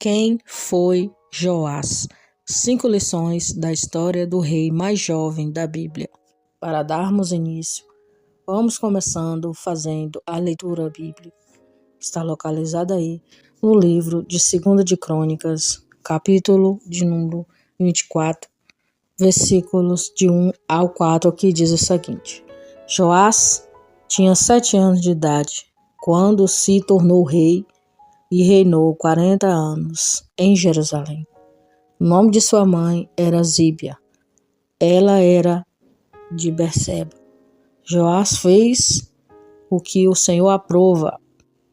Quem foi Joás? 5 lições da história do rei mais jovem da Bíblia. Para darmos início, vamos começando fazendo a leitura bíblica. Está localizada aí no livro de 2 de Crônicas, capítulo de número 24, versículos de 1 ao 4, que diz o seguinte: Joás tinha 7 anos de idade quando se tornou rei e reinou 40 anos em Jerusalém. O nome de sua mãe era Zíbia. Ela era de Berseba. Joás fez o que o Senhor aprova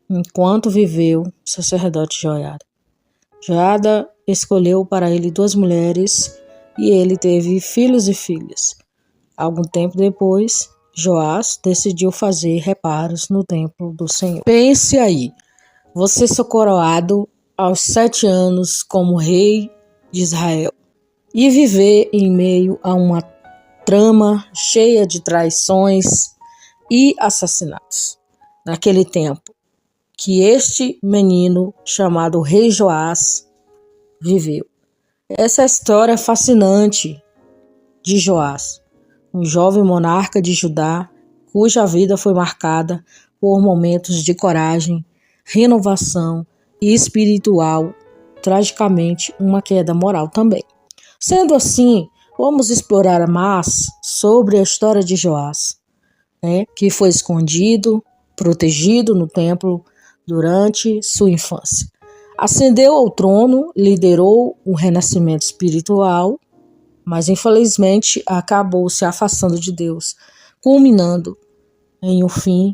enquanto viveu o sacerdote Joiada. Joiada escolheu para ele 2 mulheres e ele teve filhos e filhas. Algum tempo depois, Joás decidiu fazer reparos no templo do Senhor. Pense aí, você ser coroado aos 7 anos como rei de Israel e viver em meio a uma trama cheia de traições e assassinatos. Naquele tempo que este menino chamado Rei Joás viveu. Essa é a história fascinante de Joás, um jovem monarca de Judá cuja vida foi marcada por momentos de coragem, renovação e espiritual, tragicamente uma queda moral também. Sendo assim, vamos explorar mais sobre a história de Joás, que foi escondido, protegido no templo durante sua infância. Ascendeu ao trono, liderou um renascimento espiritual, mas infelizmente acabou se afastando de Deus, culminando em um fim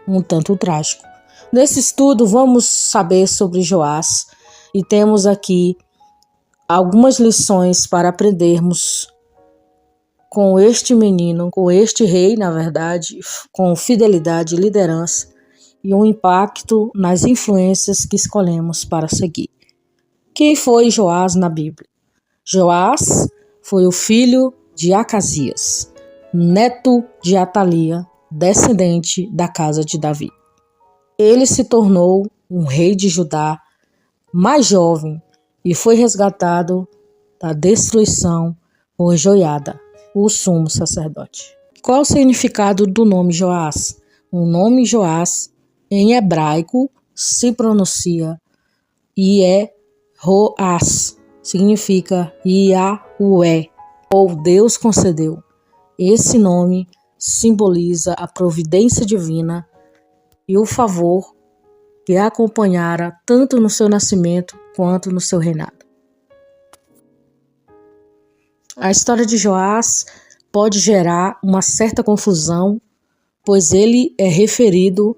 um tanto trágico. Nesse estudo vamos saber sobre Joás e temos aqui algumas lições para aprendermos com este menino, com este rei, na verdade, com fidelidade e liderança e um impacto nas influências que escolhemos para seguir. Quem foi Joás na Bíblia? Joás foi o filho de Acasias, neto de Atalia, descendente da casa de Davi. Ele se tornou um rei de Judá mais jovem e foi resgatado da destruição por Joiada, o sumo sacerdote. Qual o significado do nome Joás? O nome Joás, em hebraico, se pronuncia Yehoás, significa Yahweh, ou Deus concedeu. Esse nome simboliza a providência divina e o favor que a acompanhara tanto no seu nascimento quanto no seu reinado. A história de Joás pode gerar uma certa confusão, pois ele é referido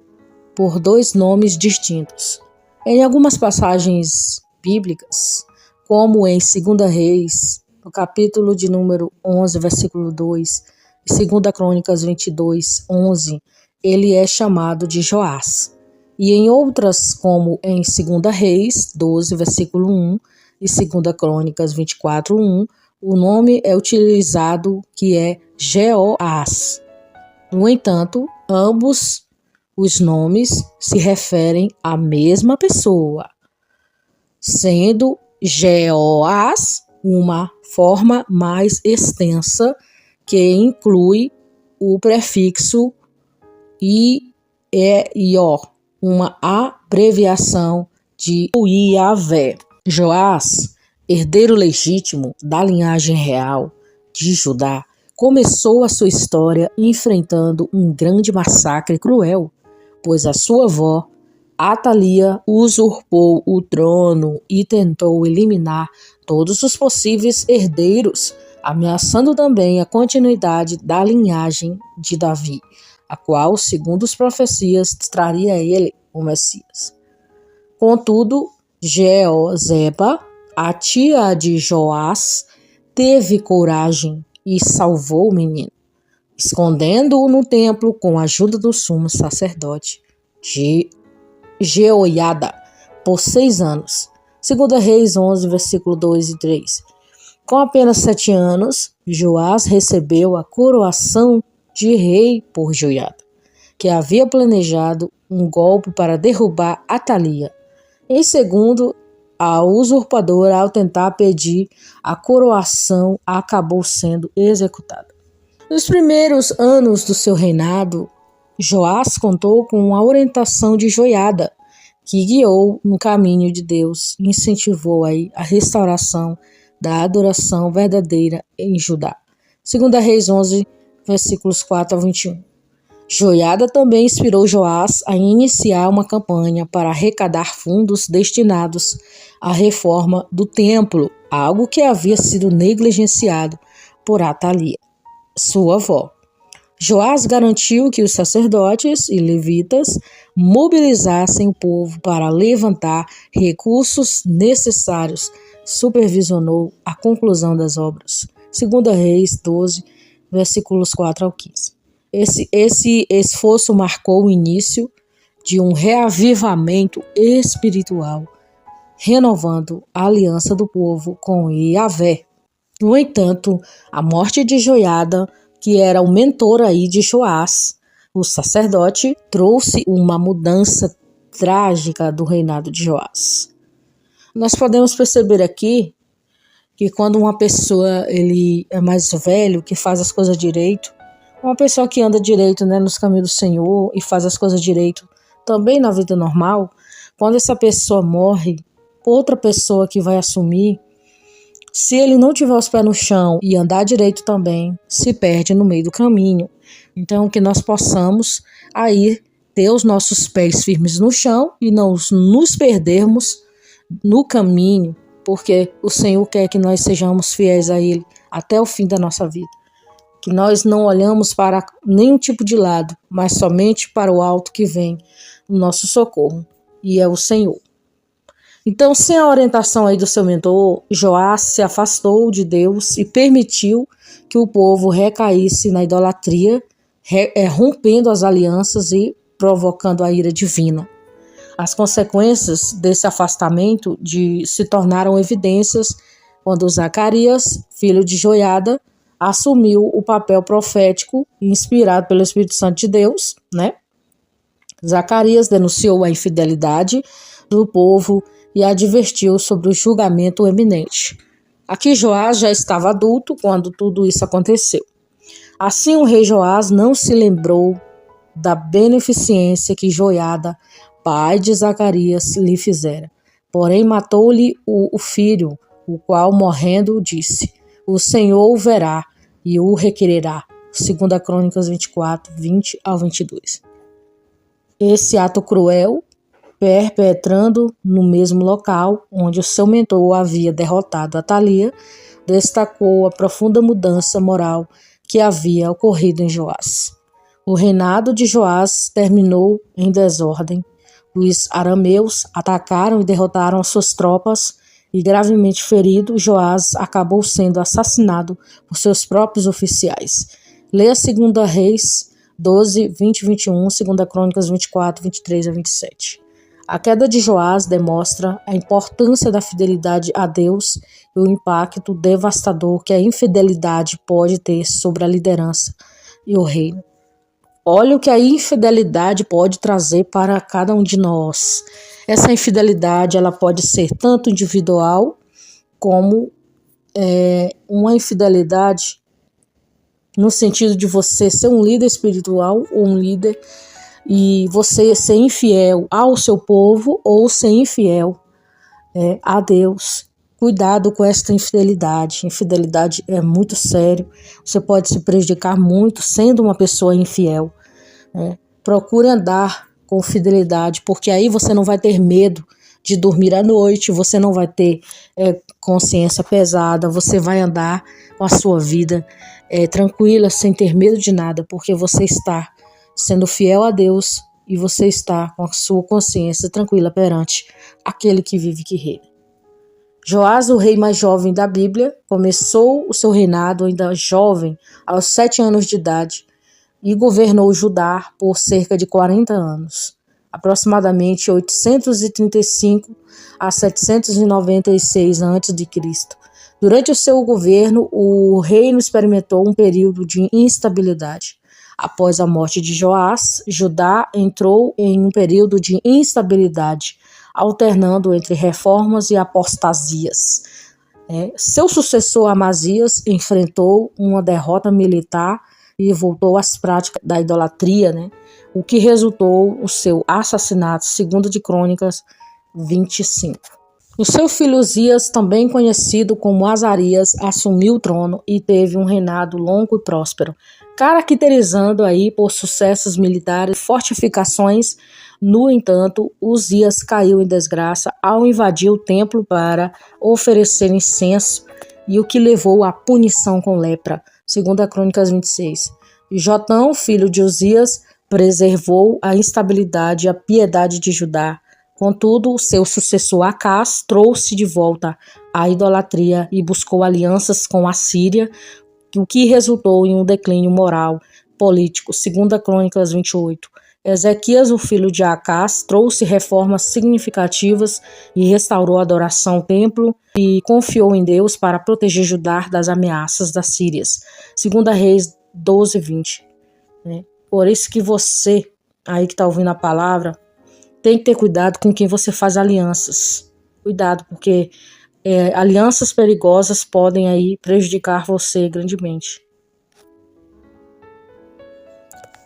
por 2 nomes distintos. Em algumas passagens bíblicas, como em 2 Reis, no capítulo de número 11, versículo 2, e 2 Crônicas 22, 11, ele é chamado de Joás. E em outras, como em 2 Reis 12, versículo 1, e 2 Crônicas 24, 1, o nome é utilizado que é Jeoás. No entanto, ambos os nomes se referem à mesma pessoa, sendo Jeoás uma forma mais extensa que inclui o prefixo Ió, uma abreviação de Iavé. Joás, herdeiro legítimo da linhagem real de Judá, começou a sua história enfrentando um grande massacre cruel, pois a sua avó, Atalia, usurpou o trono e tentou eliminar todos os possíveis herdeiros, ameaçando também a continuidade da linhagem de Davi, a qual, segundo as profecias, traria a ele o Messias. Contudo, Jeozeba, a tia de Joás, teve coragem e salvou o menino, escondendo-o no templo com a ajuda do sumo sacerdote Jeoiada por 6 anos. 2 Reis 11, versículo 2 e 3. Com apenas 7 anos, Joás recebeu a coroação de rei por Joiada, que havia planejado um golpe para derrubar Atalia. Em segundo a usurpadora, ao tentar pedir a coroação, acabou sendo executada. Nos primeiros anos do seu reinado, Joás contou com a orientação de Joiada, que guiou no caminho de Deus e incentivou aí a restauração da adoração verdadeira em Judá. 2 Reis 11, versículos 4 a 21. Joiada também inspirou Joás a iniciar uma campanha para arrecadar fundos destinados à reforma do templo, algo que havia sido negligenciado por Atalia, sua avó. Joás garantiu que os sacerdotes e levitas mobilizassem o povo para levantar recursos necessários. Supervisionou a conclusão das obras. 2 Reis 12, versículos 4 ao 15. Esse esforço marcou o início de um reavivamento espiritual, renovando a aliança do povo com Yahvé. No entanto, a morte de Joiada, que era o mentor aí de Joás, o sacerdote, trouxe uma mudança trágica do reinado de Joás. Nós podemos perceber aqui que quando uma pessoa ele é mais velho, que faz as coisas direito, uma pessoa que anda direito, né, nos caminhos do Senhor e faz as coisas direito também na vida normal, quando essa pessoa morre, outra pessoa que vai assumir, se ele não tiver os pés no chão e andar direito também, se perde no meio do caminho. Então, que nós possamos aí ter os nossos pés firmes no chão e não nos perdermos no caminho, porque o Senhor quer que nós sejamos fiéis a Ele até o fim da nossa vida. Que nós não olhamos para nenhum tipo de lado, mas somente para o alto que vem o nosso socorro, e é o Senhor. Então, sem a orientação aí do seu mentor, Joás se afastou de Deus e permitiu que o povo recaísse na idolatria, rompendo as alianças e provocando a ira divina. As consequências desse afastamento se tornaram evidências quando Zacarias, filho de Joiada, assumiu o papel profético inspirado pelo Espírito Santo de Deus, né? Zacarias denunciou a infidelidade do povo e advertiu sobre o julgamento eminente. Aqui Joás já estava adulto quando tudo isso aconteceu. Assim o rei Joás não se lembrou da beneficência que Joiada, pai de Zacarias, lhe fizera. Porém matou-lhe o filho, o qual morrendo disse: o Senhor o verá e o requererá. 2 Crônicas 24, 20 ao 22. Esse ato cruel, perpetrando no mesmo local onde o seu mentor havia derrotado Atalia, destacou a profunda mudança moral que havia ocorrido em Joás. O reinado de Joás terminou em desordem. Os arameus atacaram e derrotaram suas tropas e, gravemente ferido, Joás acabou sendo assassinado por seus próprios oficiais. Leia 2 Reis 12, 20 e 21, 2 Crônicas 24, 23 a 27. A queda de Joás demonstra a importância da fidelidade a Deus e o impacto devastador que a infidelidade pode ter sobre a liderança e o reino. Olha o que a infidelidade pode trazer para cada um de nós. Essa infidelidade ela pode ser tanto individual como uma infidelidade no sentido de você ser um líder espiritual ou um líder e você ser infiel ao seu povo ou ser infiel a Deus. Cuidado com esta infidelidade. Infidelidade é muito sério. Você pode se prejudicar muito sendo uma pessoa infiel. Procure andar com fidelidade, porque aí você não vai ter medo de dormir à noite, você não vai ter consciência pesada, você vai andar com a sua vida tranquila, sem ter medo de nada, porque você está sendo fiel a Deus e você está com a sua consciência tranquila perante aquele que vive e que reina. Joás, o rei mais jovem da Bíblia, começou o seu reinado ainda jovem, aos 7 anos de idade, e governou Judá por cerca de 40 anos, aproximadamente 835 a 796 a.C. Durante o seu governo, o reino experimentou um período de instabilidade. Após a morte de Joás, Judá entrou em um período de instabilidade, alternando entre reformas e apostasias. Seu sucessor Amazias enfrentou uma derrota militar e voltou às práticas da idolatria, o que resultou o seu assassinato, segundo de Crônicas 25. O seu filho Uzias, também conhecido como Azarias, assumiu o trono e teve um reinado longo e próspero, caracterizando aí por sucessos militares e fortificações. No entanto, Uzias caiu em desgraça ao invadir o templo para oferecer incenso, e o que levou à punição com lepra, segundo a Crônicas 26. Jotão, filho de Uzias, preservou a instabilidade e a piedade de Judá. Contudo, seu sucessor Acás trouxe de volta a idolatria e buscou alianças com a Síria, o que resultou em um declínio moral, político, segundo a Crônicas 28. Ezequias, o filho de Acás, trouxe reformas significativas e restaurou a adoração ao templo e confiou em Deus para proteger Judá das ameaças das Sírias. Segunda Reis 12:20. Por isso que você, aí que está ouvindo a palavra, tem que ter cuidado com quem você faz alianças. Cuidado, porque alianças perigosas podem aí prejudicar você grandemente.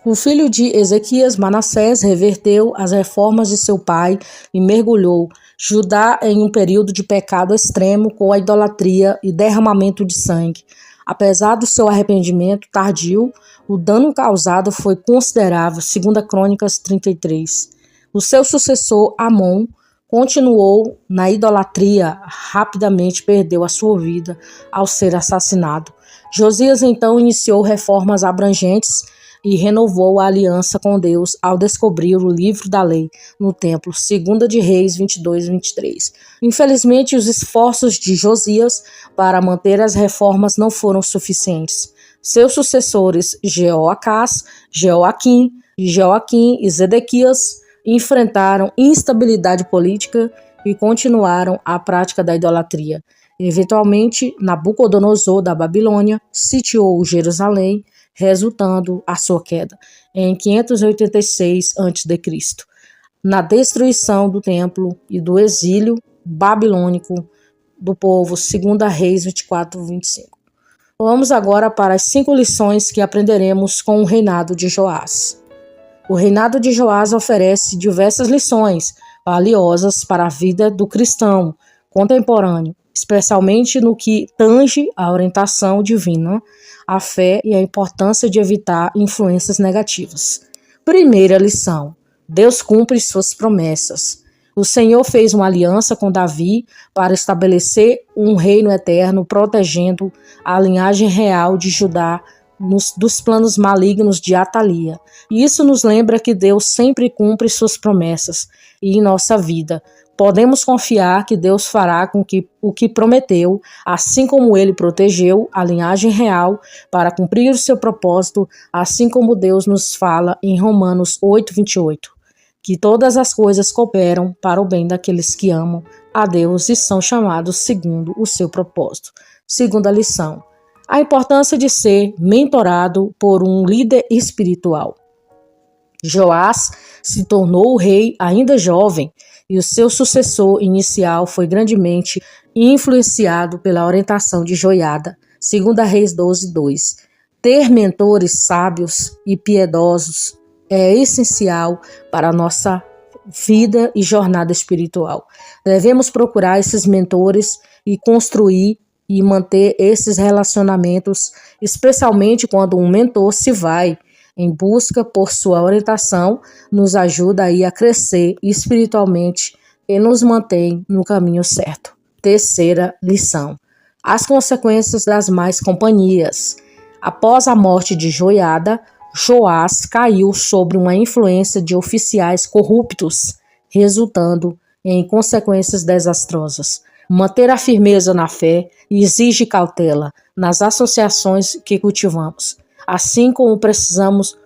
O filho de Ezequias, Manassés, reverteu as reformas de seu pai e mergulhou Judá em um período de pecado extremo com a idolatria e derramamento de sangue. Apesar do seu arrependimento tardio, o dano causado foi considerável, segundo a Crônicas 33. O seu sucessor, Amon, continuou na idolatria, rapidamente perdeu a sua vida ao ser assassinado. Josias então iniciou reformas abrangentes e renovou a aliança com Deus ao descobrir o livro da lei no templo, 2 de Reis 22:23. Infelizmente, os esforços de Josias para manter as reformas não foram suficientes. Seus sucessores, Jeoacás, Jeoaquim e Zedequias, enfrentaram instabilidade política e continuaram a prática da idolatria. Eventualmente, Nabucodonosor da Babilônia sitiou Jerusalém, resultando a sua queda em 586 a.C., na destruição do templo e do exílio babilônico do povo, 2 Reis 24:25. Vamos agora para as 5 lições que aprenderemos com o reinado de Joás. O reinado de Joás oferece diversas lições valiosas para a vida do cristão contemporâneo, especialmente no que tange à orientação divina, a fé e a importância de evitar influências negativas. Primeira lição: Deus cumpre suas promessas. O Senhor fez uma aliança com Davi para estabelecer um reino eterno, protegendo a linhagem real de Judá dos planos malignos de Atalia. Isso nos lembra que Deus sempre cumpre suas promessas e em nossa vida podemos confiar que Deus fará com que o que prometeu, assim como ele protegeu a linhagem real para cumprir o seu propósito, assim como Deus nos fala em Romanos 8:28, que todas as coisas cooperam para o bem daqueles que amam a Deus e são chamados segundo o seu propósito. Segunda lição: a importância de ser mentorado por um líder espiritual. Joás se tornou o rei ainda jovem e o seu sucessor inicial foi grandemente influenciado pela orientação de Joiada, 2 Reis 12:2. Ter mentores sábios e piedosos é essencial para a nossa vida e jornada espiritual. Devemos procurar esses mentores e construir e manter esses relacionamentos, especialmente quando um mentor se vai em busca por sua orientação, nos ajuda aí a crescer espiritualmente e nos mantém no caminho certo. Terceira lição: as consequências das más companhias. Após a morte de Joiada, Joás caiu sob uma influência de oficiais corruptos, resultando em consequências desastrosas. Manter a firmeza na fé exige cautela nas associações que cultivamos. Assim como precisamos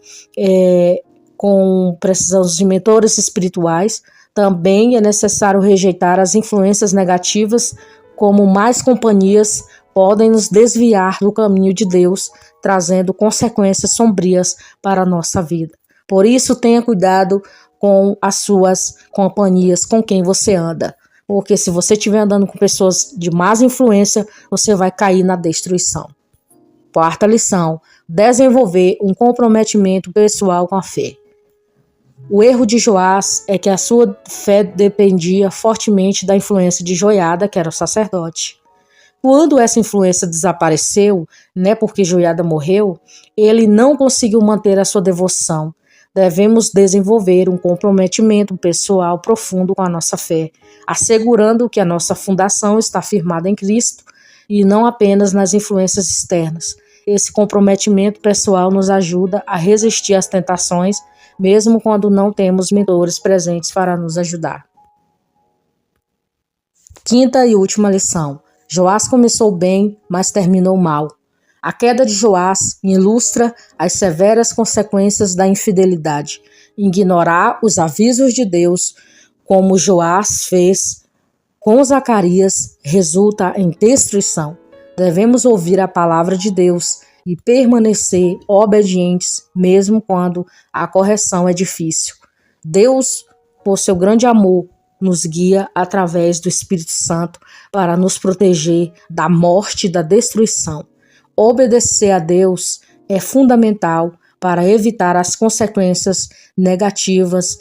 de mentores espirituais, também é necessário rejeitar as influências negativas, como más companhias podem nos desviar do caminho de Deus, trazendo consequências sombrias para a nossa vida. Por isso, tenha cuidado com as suas companhias, com quem você anda. Porque se você estiver andando com pessoas de más influência, você vai cair na destruição. Quarta lição: desenvolver um comprometimento pessoal com a fé. O erro de Joás é que a sua fé dependia fortemente da influência de Joiada, que era o sacerdote. Quando essa influência desapareceu, porque Joiada morreu, ele não conseguiu manter a sua devoção. Devemos desenvolver um comprometimento pessoal profundo com a nossa fé, assegurando que a nossa fundação está firmada em Cristo e não apenas nas influências externas. Esse comprometimento pessoal nos ajuda a resistir às tentações, mesmo quando não temos mentores presentes para nos ajudar. Quinta e última lição: Joás começou bem, mas terminou mal. A queda de Joás ilustra as severas consequências da infidelidade. Ignorar os avisos de Deus, como Joás fez com Zacarias, resulta em destruição. Devemos ouvir a palavra de Deus e permanecer obedientes, mesmo quando a correção é difícil. Deus, por seu grande amor, nos guia através do Espírito Santo para nos proteger da morte e da destruição. Obedecer a Deus é fundamental para evitar as consequências negativas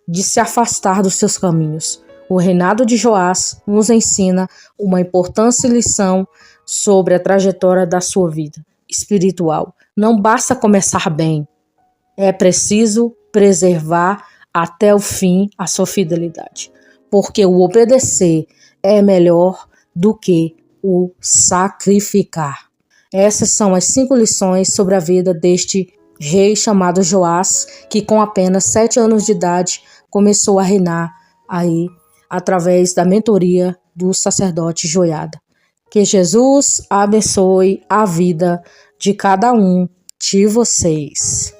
de se afastar dos seus caminhos. O reinado de Joás nos ensina uma importante lição sobre a trajetória da sua vida espiritual. Não basta começar bem, é preciso preservar até o fim a sua fidelidade, porque o obedecer é melhor do que o sacrificar. Essas são as 5 lições sobre a vida deste rei chamado Joás, que com apenas 7 anos de idade começou a reinar aí através da mentoria do sacerdote Joiada. Que Jesus abençoe a vida de cada um de vocês.